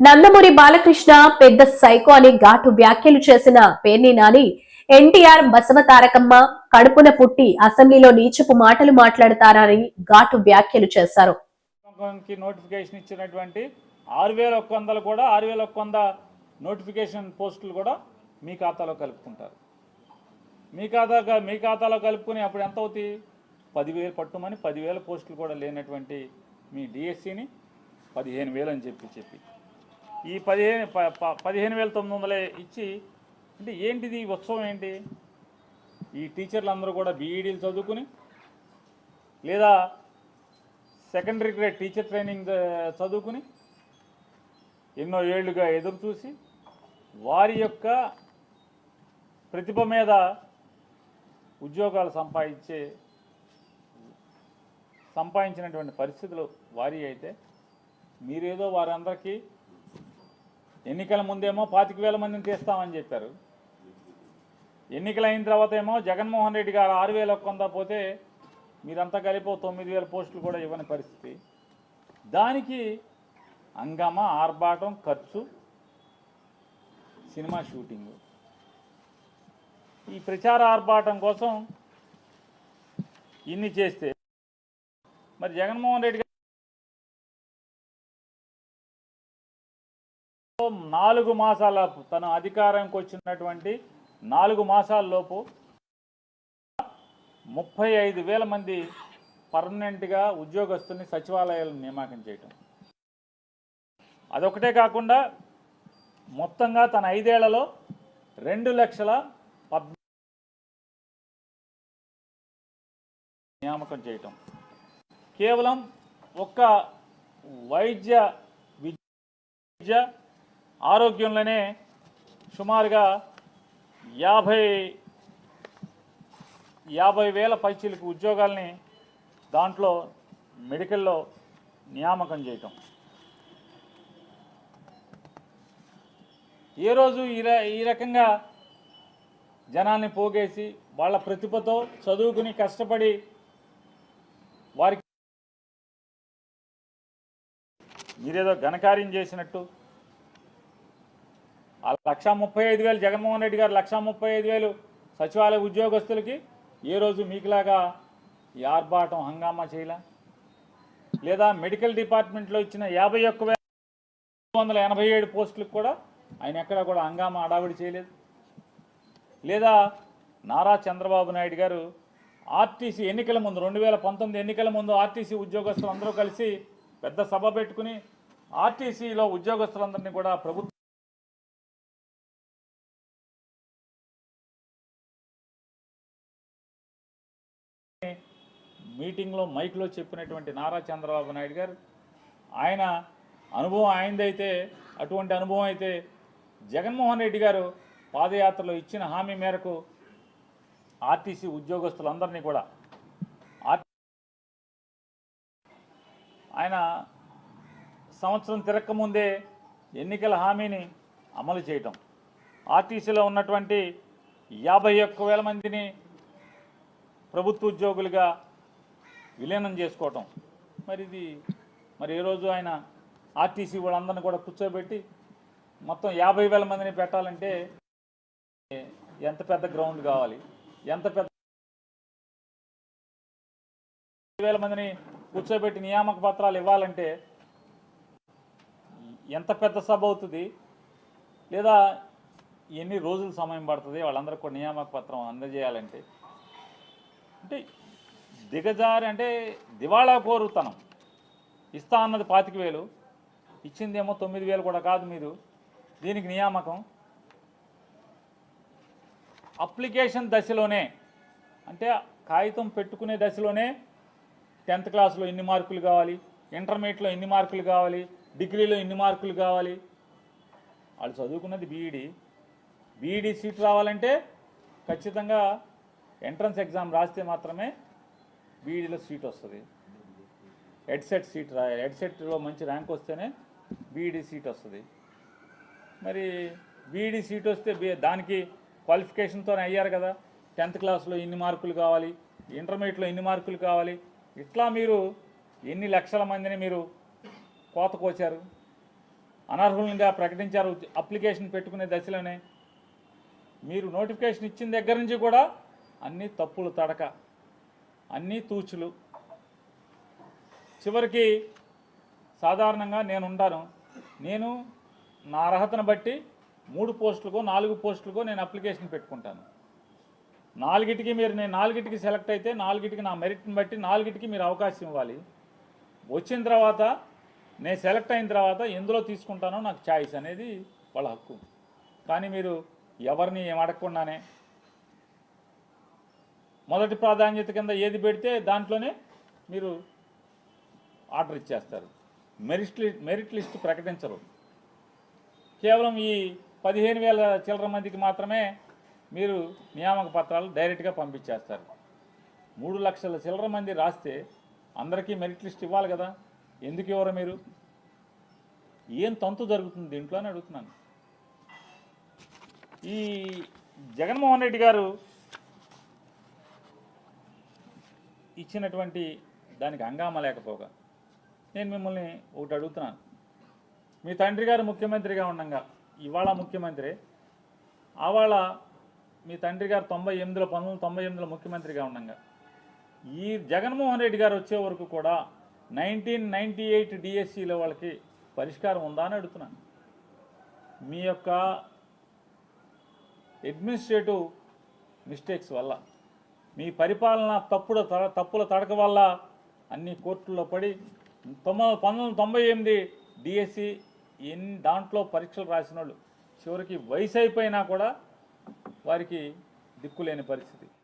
నందమూరి బాలకృష్ణ పెద్ద సైకో అని ఘాటు వ్యాఖ్యలు చేసిన పేర్ని నాని ఎన్టీఆర్ బసవ తారకమ్మ కడుపున పుట్టి అసెంబ్లీలో నీచపు మాటలు మాట్లాడతారని ఘాటు వ్యాఖ్యలు చేశారు. నోటిఫికేషన్ ఇచ్చినటువంటి 6100 కూడా 6100 నోటిఫికేషన్ పోస్టులు కూడా మీ ఖాతాలో కలుపుకుంటారు. మీ ఖాతాలో కలుపుకుని అప్పుడు ఎంత అవుతాయి? 10,000 పట్టుమని 10,000 పోస్టులు కూడా లేనటువంటి మీ డిఎస్సిని 15,000 అని చెప్పి ఈ 15,900 ఇచ్చి అంటే ఏంటిది ఉత్సవం ఏంటి? ఈ టీచర్లు అందరూ కూడా బీఈడీలు చదువుకుని లేదా సెకండరీ గ్రేడ్ టీచర్ ట్రైనింగ్ చదువుకుని ఎన్నో ఏళ్లుగా ఎదురు చూసి వారి యొక్క ప్రతిభ మీద ఉద్యోగాలు సంపాదించినటువంటి పరిస్థితులు వారి అయితే మీరేదో వారందరికీ ఎన్నికల ముందేమో 25,000 మందిని తీస్తామని చెప్పారు. ఎన్నికలు అయిన తర్వాత ఏమో జగన్మోహన్ రెడ్డి గారు 6,100 పోతే మీరంతా కలిపి 9,000 పోస్టులు కూడా ఇవ్వని పరిస్థితి. దానికి హంగామా, ఆర్భాటం, ఖర్చు, సినిమా షూటింగు, ఈ ప్రచార ఆర్భాటం కోసం ఇన్ని చేస్తే మరి జగన్మోహన్ రెడ్డి గారు 4 మాసాల తన అధికారంకి వచ్చినటువంటి 4 మాసాల్లోపు 35,000 మంది పర్మనెంట్గా ఉద్యోగస్తుల్ని సచివాలయాలను నియామకం చేయటం. అదొకటే కాకుండా మొత్తంగా తన 5 ఏళ్లలో 2,00,000 నియామకం చేయటం. కేవలం ఒక్క వైద్య విద్య ఆరోగ్యంలోనే సుమారుగా 50,000 పైచీలకు ఉద్యోగాల్ని దాంట్లో మెడికల్లో నియామకం చేయటం. ఏ రోజు ఈ రకంగా జనాన్ని పోగేసి వాళ్ళ ప్రతిభతో చదువుకుని కష్టపడి వారికి మీరేదో ఘనకార్యం చేసినట్టు 1,35,000 జగన్మోహన్ రెడ్డి గారు 1,35,000 సచివాలయ ఉద్యోగస్తులకి ఏ రోజు మీకులాగా ఈ ఆర్భాటం హంగామా చేయలే? లేదా మెడికల్ డిపార్ట్మెంట్లో ఇచ్చిన 51,287 పోస్టులకు కూడా ఆయన ఎక్కడా కూడా హంగామా అడావిడి చేయలేదు. లేదా నారా చంద్రబాబు నాయుడు గారు ఆర్టీసీ ఎన్నికల ముందు 2019 ఎన్నికల ముందు ఆర్టీసీ ఉద్యోగస్తులు అందరూ కలిసి పెద్ద సభ పెట్టుకుని ఆర్టీసీలో ఉద్యోగస్తులందరినీ కూడా ప్రభుత్వం మీటింగ్లో మైక్లో చెప్పినటువంటి నారా చంద్రబాబు నాయుడు గారు ఆయన అనుభవం ఆయనదైతే, అటువంటి అనుభవం అయితే జగన్మోహన్ రెడ్డి గారు పాదయాత్రలో ఇచ్చిన హామీ మేరకు ఆర్టీసీ ఉద్యోగస్తులందరినీ కూడా ఆయన సంవత్సరం తిరక్కముందే ఎన్నికల హామీని అమలు చేయటం, ఆర్టీసీలో ఉన్నటువంటి 51,000 మందిని ప్రభుత్వ ఉద్యోగులుగా విలీనం చేసుకోవటం. మరి ఏ రోజు ఆయన ఆర్టీసీ వాళ్ళందరినీ కూడా కూర్చోబెట్టి మొత్తం 50,000 మందిని పెట్టాలంటే ఎంత పెద్ద గ్రౌండ్ కావాలి, ఎంత పెద్ద 50,000 మందిని కూర్చోబెట్టి నియామక పత్రాలు ఇవ్వాలంటే ఎంత పెద్ద సభ అవుతుంది, లేదా ఎన్ని రోజులు సమయం పడుతుంది వాళ్ళందరికీ కూడా నియామక పత్రం అందజేయాలంటే? అంటే దిగజారి అంటే దివాళా కోరుతనం. ఇస్తా అన్నది 25,000, ఇచ్చిందేమో 9,000 కూడా కాదు. మీరు దీనికి నియామకం అప్లికేషన్ దశలోనే, అంటే కాగితం పెట్టుకునే దశలోనే 10th క్లాస్లో ఇన్ని మార్కులు కావాలి, ఇంటర్మీడియట్లో ఇన్ని మార్కులు కావాలి, డిగ్రీలో ఇన్ని మార్కులు కావాలి. వాళ్ళు చదువుకున్నది బీఈడీ సీట్ రావాలంటే ఖచ్చితంగా ఎంట్రన్స్ ఎగ్జామ్ రాస్తే మాత్రమే బీఈడీలో సీట్ వస్తుంది. ఎడ్సెట్ సీట్ రాయాలి, ఎడ్సెట్లో మంచి ర్యాంక్ వస్తేనే బీఈడీ సీట్ వస్తుంది. మరి బీఈడీ సీట్ వస్తే దానికి క్వాలిఫికేషన్తోనే అయ్యారు కదా. 10th క్లాస్లో ఇన్ని మార్కులు కావాలి, ఇంటర్మీడియట్లో ఇన్ని మార్కులు కావాలి. ఇట్లా మీరు ఎన్ని లక్షల మందిని మీరు కోతకొచ్చారు. అనర్హులుగా ప్రకటించారు అప్లికేషన్ పెట్టుకునే దశలోనే. మీరు నోటిఫికేషన్ ఇచ్చిన దగ్గర నుంచి కూడా అన్నీ తప్పులు తడక, అన్నీ తూచులు. చివరికి సాధారణంగా నేను నా అర్హతను బట్టి 3 పోస్టులకో 4 పోస్టులకో నేను అప్లికేషన్ పెట్టుకుంటాను. 4టికి నేను 4టికి సెలెక్ట్ అయితే 4టికి నా మెరిట్ని బట్టి 4టికి మీరు అవకాశం ఇవ్వాలి. వచ్చిన తర్వాత నేను సెలెక్ట్ అయిన తర్వాత ఎందులో తీసుకుంటానో నాకు ఛాయిస్ అనేది వాళ్ళ హక్కు. కానీ మీరు ఎవరిని ఏం అడగకుండానే మొదటి ప్రాధాన్యత కింద ఏది పెడితే దాంట్లోనే మీరు ఆర్డర్ ఇచ్చేస్తారు. మెరిట్ లిస్ట్ ప్రకటించరు. కేవలం ఈ 15,000 చిల్లర మందికి మాత్రమే మీరు నియామక పత్రాలు డైరెక్ట్గా పంపించేస్తారు. 3 లక్షల చిల్లర మంది రాస్తే అందరికీ మెరిట్ లిస్ట్ ఇవ్వాలి కదా, ఎందుకు ఇవ్వరు మీరు? ఏం తంతు జరుగుతుంది దీంట్లో అని అడుగుతున్నాను. ఈ జగన్మోహన్ రెడ్డి గారు ఇచ్చినటువంటి దానికి హంగామా లేకపోగా నేను మిమ్మల్ని ఒకటి అడుగుతున్నాను. మీ తండ్రి గారు ముఖ్యమంత్రిగా ఉండగా, ఇవాళ ముఖ్యమంత్రి, ఆవాళ మీ తండ్రి గారు 1998లో ముఖ్యమంత్రిగా ఉండగా, ఈ జగన్మోహన్ రెడ్డి గారు వచ్చే వరకు కూడా 1998 డిఎస్సిలో వాళ్ళకి పరిష్కారం ఉందా అని అడుగుతున్నాను. మీ యొక్క అడ్మినిస్ట్రేటివ్ మిస్టేక్స్ వల్ల, మీ పరిపాలన తప్పుల తడక వల్ల అన్ని కోర్టుల్లో పడి 1998 డిఎస్సి దాంట్లో పరీక్షలు రాసిన వాళ్ళు చివరికి వయసు అయిపోయినా కూడా వారికి దిక్కులేని పరిస్థితి.